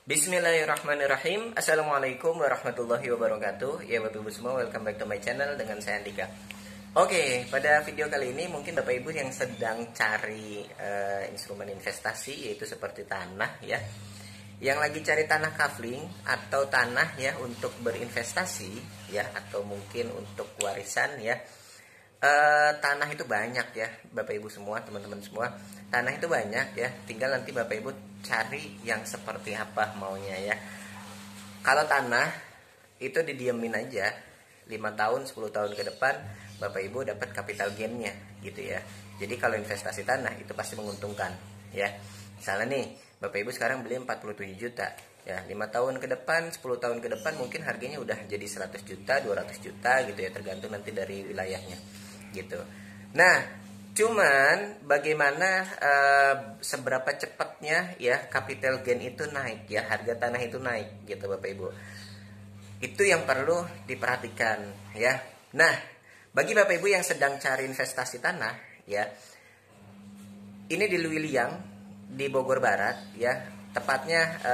Bismillahirrahmanirrahim. Assalamualaikum warahmatullahi wabarakatuh. Ya Bapak Ibu semua, welcome back to my channel dengan saya Andika. Oke, pada video kali ini mungkin Bapak Ibu yang sedang cari instrumen investasi, yaitu seperti tanah ya, yang lagi cari tanah kafling atau tanah ya untuk berinvestasi ya, atau mungkin untuk warisan ya. Tanah itu banyak ya Bapak Ibu semua, teman-teman semua. Tanah itu banyak ya, tinggal nanti Bapak Ibu cari yang seperti apa maunya ya. Kalau tanah itu didiemin aja 5 tahun 10 tahun ke depan Bapak Ibu dapat capital gainnya gitu ya. Jadi kalau investasi tanah itu pasti menguntungkan ya. Misalnya nih Bapak Ibu sekarang beli 47 juta ya, 5 tahun ke depan 10 tahun ke depan mungkin harganya udah jadi 100 juta 200 juta gitu ya, tergantung nanti dari wilayahnya gitu. Nah, cuman bagaimana seberapa cepatnya ya capital gain itu naik ya, harga tanah itu naik gitu Bapak Ibu. Itu yang perlu diperhatikan ya. Nah, bagi Bapak Ibu yang sedang cari investasi tanah ya, ini di Luiliang di Bogor Barat ya, tepatnya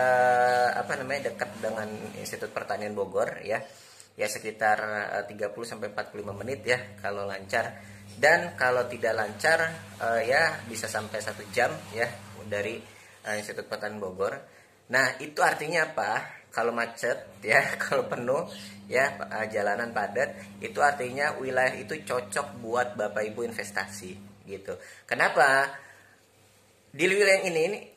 dekat dengan Institut Pertanian Bogor ya. Ya sekitar 30 sampai 45 menit ya kalau lancar, dan kalau tidak lancar ya bisa sampai 1 jam ya dari Institut Pertanian Bogor. Nah, itu artinya apa? Kalau macet ya, kalau penuh ya, jalanan padat, itu artinya wilayah itu cocok buat Bapak Ibu investasi gitu. Kenapa? Di wilayah ini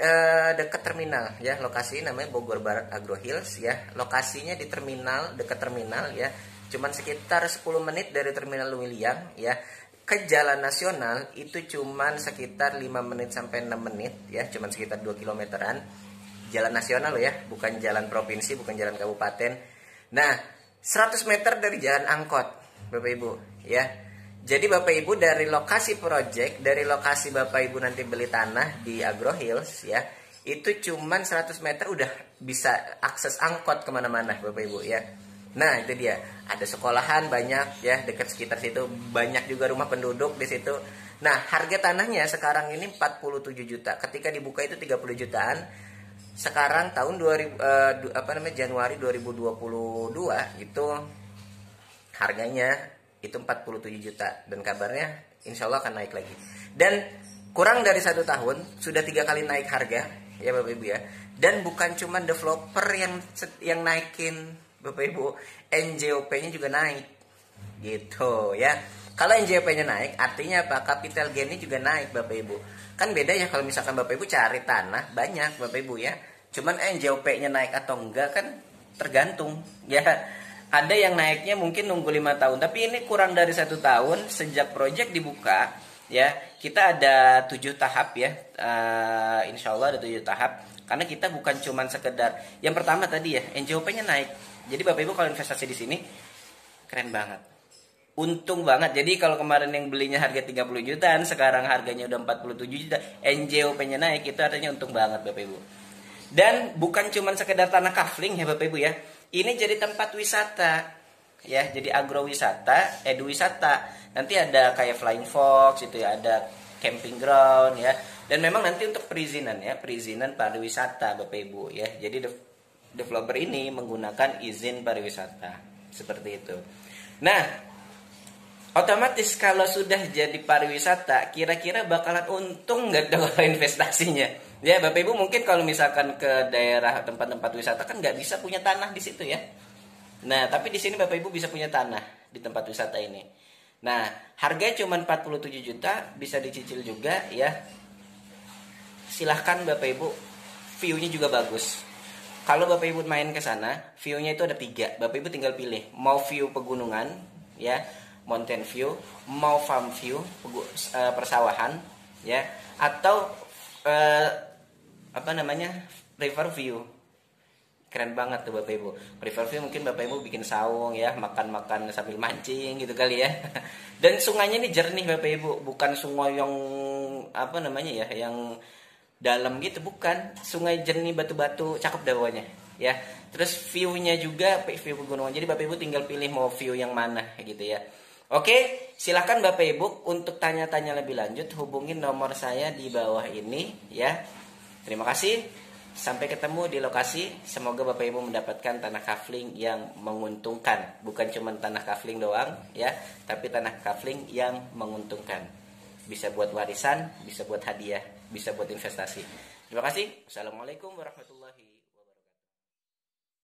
dekat terminal ya, lokasi namanya Bogor Barat Agro Hills ya. Lokasinya di terminal, dekat terminal ya. Cuman sekitar 10 menit dari terminal Luiliang ya. Ke jalan nasional itu cuman sekitar 5 menit sampai 6 menit ya, cuman sekitar 2 kilometeran. Jalan nasional loh ya, bukan jalan provinsi, bukan jalan kabupaten. Nah, 100 meter dari jalan angkot Bapak Ibu ya. Jadi Bapak Ibu dari lokasi project, dari lokasi Bapak Ibu nanti beli tanah di Agro Hills ya, itu cuman 100 meter udah bisa akses angkot kemana-mana Bapak Ibu ya. Nah itu dia, ada sekolahan banyak ya dekat sekitar situ, banyak juga rumah penduduk di situ. Nah harga tanahnya sekarang ini 47 juta, ketika dibuka itu 30 jutaan. Sekarang tahun Januari 2022 itu harganya itu 47 juta, dan kabarnya insya Allah akan naik lagi. Dan kurang dari 1 tahun sudah 3 kali naik harga ya Bapak Ibu ya. Dan bukan cuma developer yang naikin Bapak Ibu, NJOP-nya juga naik gitu ya. Kalau NJOP-nya naik artinya apa? Capital gain-nya juga naik Bapak Ibu. Kan beda ya kalau misalkan Bapak Ibu cari tanah banyak Bapak Ibu ya, cuman NJOP-nya naik atau enggak kan tergantung ya. Ada yang naiknya mungkin nunggu 5 tahun, tapi ini kurang dari 1 tahun sejak proyek dibuka ya. Kita ada 7 tahap ya, insya Allah ada 7 tahap. Karena kita bukan cuma sekedar yang pertama tadi ya, NJOP-nya naik. Jadi Bapak Ibu kalau investasi di sini keren banget, untung banget. Jadi kalau kemarin yang belinya harga 30 jutaan, sekarang harganya udah 47 juta, NJOP-nya naik, itu artinya untung banget Bapak Ibu. Dan bukan cuma sekedar tanah kafling ya Bapak Ibu ya, ini jadi tempat wisata ya, jadi agrowisata, eduwisata. Nanti ada kayak Flying Fox itu ya, ada camping ground ya. Dan memang nanti untuk perizinan ya, perizinan pariwisata Bapak Ibu ya. Jadi developer ini menggunakan izin pariwisata seperti itu. Nah, otomatis kalau sudah jadi pariwisata, kira-kira bakalan untung nggak kalau investasinya? Ya Bapak Ibu mungkin kalau misalkan ke daerah tempat-tempat wisata kan nggak bisa punya tanah di situ ya. Nah tapi di sini Bapak Ibu bisa punya tanah di tempat wisata ini. Nah harganya cuma 47 juta, bisa dicicil juga ya. Silahkan Bapak Ibu, view-nya juga bagus. Kalau Bapak Ibu main ke sana, view-nya itu ada 3. Bapak Ibu tinggal pilih, mau view pegunungan ya, mountain view, mau farm view, persawahan ya, atau river view. Keren banget tuh Bapak Ibu. River view mungkin Bapak Ibu bikin saung ya, makan-makan sambil mancing gitu kali ya. Dan sungainya ini jernih Bapak Ibu, bukan sungai yang yang dalam gitu, bukan. Sungai jernih, batu-batu, cakep dah pokoknya ya. Terus view-nya juga view pegunungan. Jadi Bapak Ibu tinggal pilih mau view yang mana gitu ya. Oke, silakan Bapak Ibu untuk tanya-tanya lebih lanjut hubungin nomor saya di bawah ini ya. Terima kasih. Sampai ketemu di lokasi. Semoga Bapak Ibu mendapatkan tanah kafling yang menguntungkan. Bukan cuma tanah kafling doang ya, tapi tanah kafling yang menguntungkan. Bisa buat warisan, bisa buat hadiah, bisa buat investasi. Terima kasih. Assalamualaikum warahmatullahi wabarakatuh.